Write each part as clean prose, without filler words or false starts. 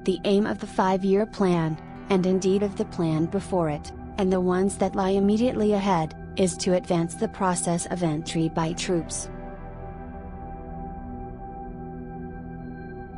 the aim of the 5-year plan, and indeed of the plan before it, and the ones that lie immediately ahead, is to advance the process of entry by troops.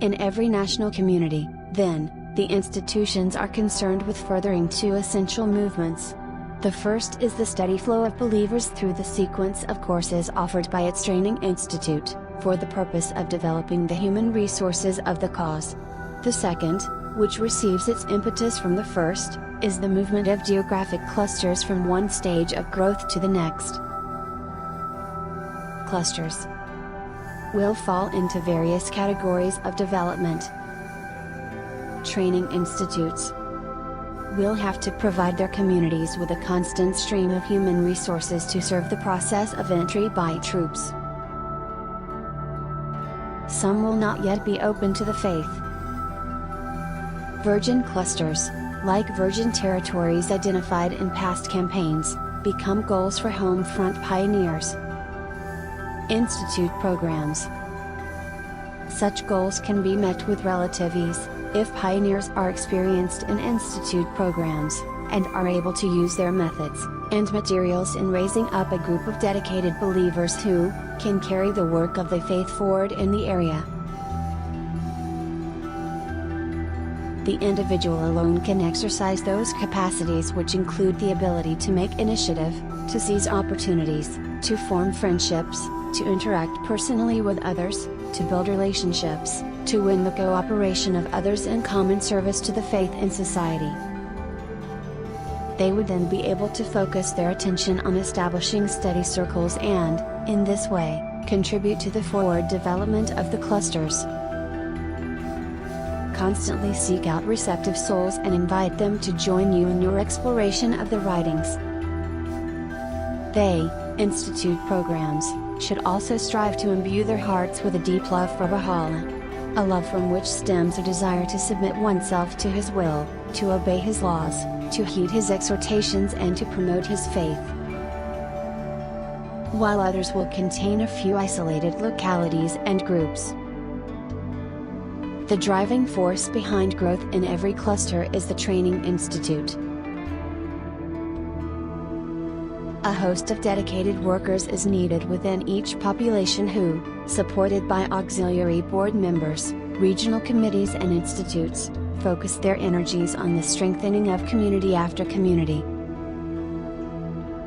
In every national community, then, the institutions are concerned with furthering 2 essential movements. The first is the steady flow of believers through the sequence of courses offered by its training institute, for the purpose of developing the human resources of the cause. The second, which receives its impetus from the first, is the movement of geographic clusters from one stage of growth to the next. Clusters will fall into various categories of development. Training institutes will have to provide their communities with a constant stream of human resources to serve the process of entry by troops. Some will not yet be open to the faith. Virgin clusters, like virgin territories identified in past campaigns, become goals for home front pioneers. Institute programs. Such goals can be met with relative ease, if pioneers are experienced in institute programs, and are able to use their methods and materials in raising up a group of dedicated believers who can carry the work of the faith forward in the area. The individual alone can exercise those capacities which include the ability to make initiative, to seize opportunities, to form friendships, to interact personally with others, to build relationships, to win the cooperation of others in common service to the faith and society. They would then be able to focus their attention on establishing study circles and, in this way, contribute to the forward development of the clusters. Constantly seek out receptive souls and invite them to join you in your exploration of the writings. They, institute programs, should also strive to imbue their hearts with a deep love for Baha'u'llah. A love from which stems a desire to submit oneself to his will, to obey his laws, to heed his exhortations and to promote his faith. While others will contain a few isolated localities and groups. The driving force behind growth in every cluster is the training institute. A host of dedicated workers is needed within each population who, supported by auxiliary board members, regional committees and institutes, focus their energies on the strengthening of community after community.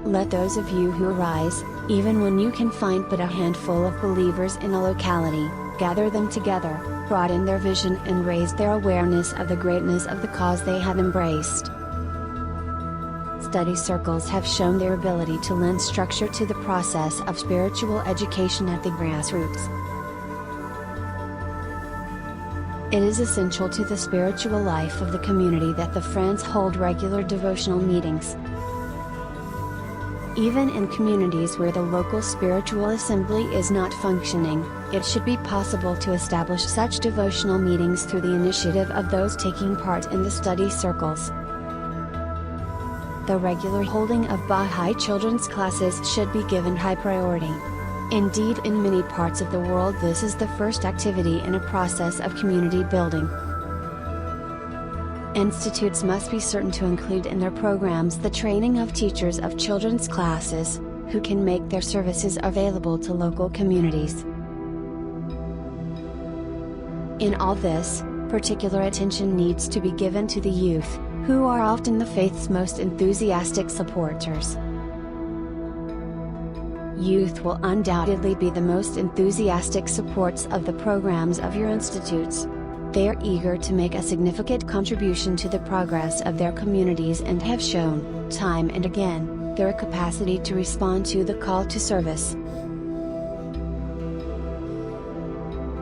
Let those of you who arise, even when you can find but a handful of believers in a locality, gather them together, broaden their vision and raise their awareness of the greatness of the cause they have embraced. Study circles have shown their ability to lend structure to the process of spiritual education at the grassroots. It is essential to the spiritual life of the community that the Friends hold regular devotional meetings. Even in communities where the local spiritual assembly is not functioning, it should be possible to establish such devotional meetings through the initiative of those taking part in the study circles. The regular holding of Baha'i children's classes should be given high priority. Indeed, in many parts of the world this is the first activity in a process of community building. Institutes must be certain to include in their programs the training of teachers of children's classes, who can make their services available to local communities. In all this, particular attention needs to be given to the youth, who are often the faith's most enthusiastic supporters. Youth will undoubtedly be the most enthusiastic supporters of the programs of your institutes. They are eager to make a significant contribution to the progress of their communities and have shown, time and again, their capacity to respond to the call to service.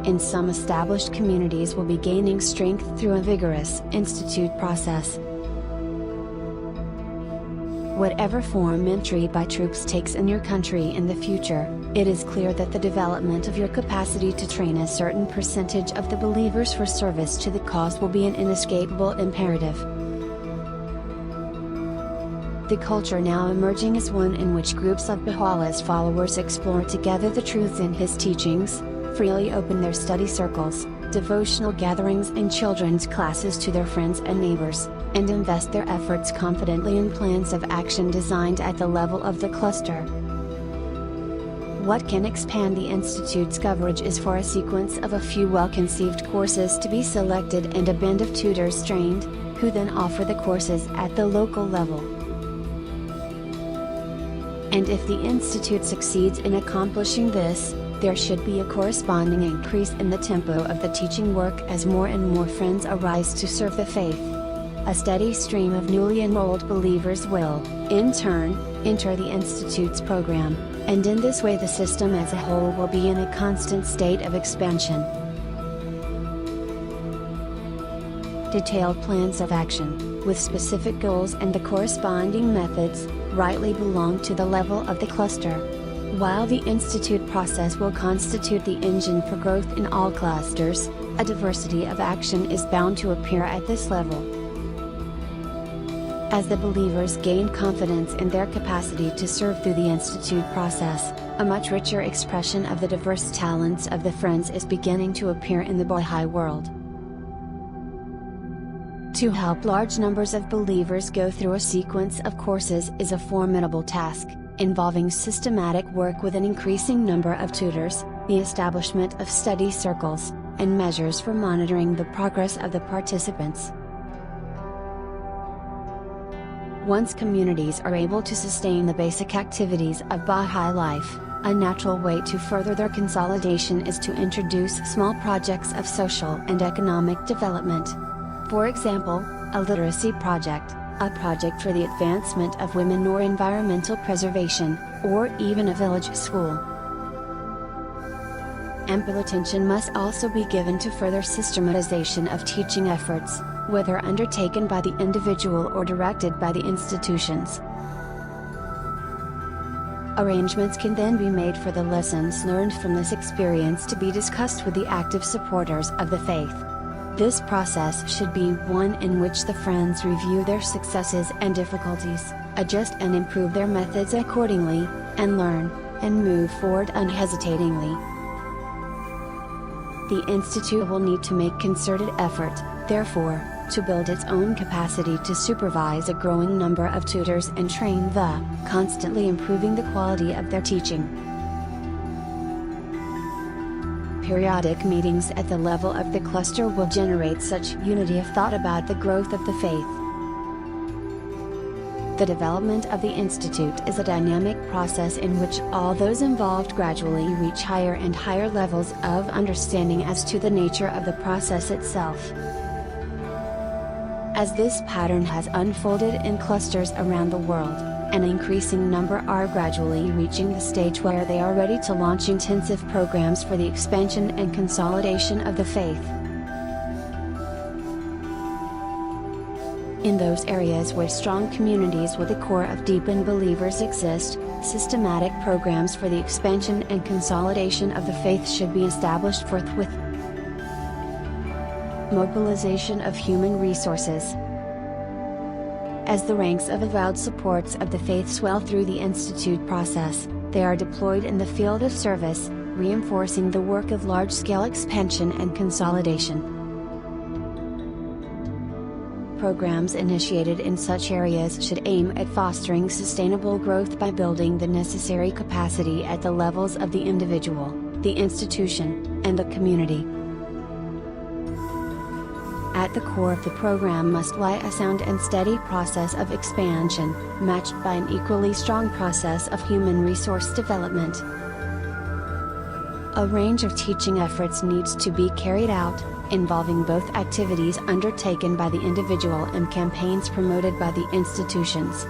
In some established communities will be gaining strength through a vigorous institute process. Whatever form entry by troops takes in your country in the future, it is clear that the development of your capacity to train a certain percentage of the believers for service to the cause will be an inescapable imperative. The culture now emerging is one in which groups of Baha'u'llah's followers explore together the truths in his teachings, freely open their study circles, devotional gatherings and children's classes to their friends and neighbors, and invest their efforts confidently in plans of action designed at the level of the cluster. What can expand the Institute's coverage is for a sequence of a few well-conceived courses to be selected and a band of tutors trained, who then offer the courses at the local level. And if the Institute succeeds in accomplishing this, there should be a corresponding increase in the tempo of the teaching work as more and more friends arise to serve the faith. A steady stream of newly enrolled believers will, in turn, enter the Institute's program, and in this way the system as a whole will be in a constant state of expansion. Detailed plans of action, with specific goals and the corresponding methods, rightly belong to the level of the cluster. While the Institute process will constitute the engine for growth in all clusters, a diversity of action is bound to appear at this level. As the believers gain confidence in their capacity to serve through the Institute process, a much richer expression of the diverse talents of the Friends is beginning to appear in the Baha'i world. To help large numbers of believers go through a sequence of courses is a formidable task, involving systematic work with an increasing number of tutors, the establishment of study circles, and measures for monitoring the progress of the participants. Once communities are able to sustain the basic activities of Baha'i life, a natural way to further their consolidation is to introduce small projects of social and economic development. For example, a literacy project, a project for the advancement of women or environmental preservation, or even a village school. Ample attention must also be given to further systematization of teaching efforts, whether undertaken by the individual or directed by the institutions. Arrangements can then be made for the lessons learned from this experience to be discussed with the active supporters of the faith. This process should be one in which the Friends review their successes and difficulties, adjust and improve their methods accordingly, and learn, and move forward unhesitatingly. The Institute will need to make concerted effort, therefore, to build its own capacity to supervise a growing number of tutors and train the, constantly improving the quality of their teaching. Periodic meetings at the level of the cluster will generate such unity of thought about the growth of the faith. The development of the Institute is a dynamic process in which all those involved gradually reach higher and higher levels of understanding as to the nature of the process itself. As this pattern has unfolded in clusters around the world, an increasing number are gradually reaching the stage where they are ready to launch intensive programs for the expansion and consolidation of the faith. In those areas where strong communities with a core of deepened believers exist, systematic programs for the expansion and consolidation of the faith should be established forthwith. Mobilization of human resources. As the ranks of avowed supports of the faith swell through the Institute process, they are deployed in the field of service, reinforcing the work of large-scale expansion and consolidation. Programs initiated in such areas should aim at fostering sustainable growth by building the necessary capacity at the levels of the individual, the institution, and the community. At the core of the program must lie a sound and steady process of expansion, matched by an equally strong process of human resource development. A range of teaching efforts needs to be carried out, involving both activities undertaken by the individual and campaigns promoted by the institutions.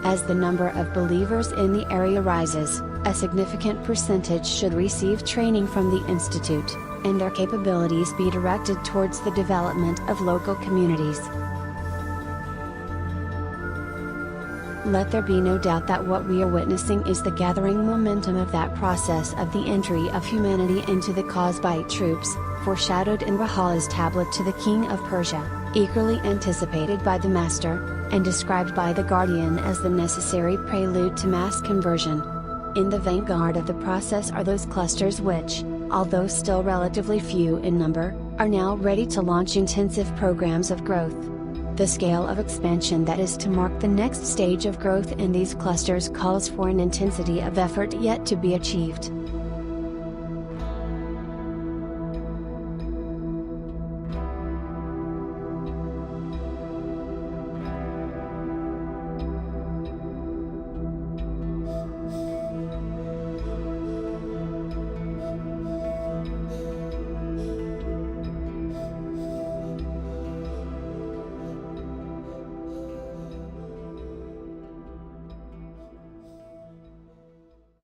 As the number of believers in the area rises, a significant percentage should receive training from the Institute, and their capabilities be directed towards the development of local communities. Let there be no doubt that what we are witnessing is the gathering momentum of that process of the entry of humanity into the cause by troops, foreshadowed in Baha'u'llah's tablet to the King of Persia, eagerly anticipated by the Master, and described by the Guardian as the necessary prelude to mass conversion. In the vanguard of the process are those clusters which, although still relatively few in number, are now ready to launch intensive programs of growth. The scale of expansion that is to mark the next stage of growth in these clusters calls for an intensity of effort yet to be achieved.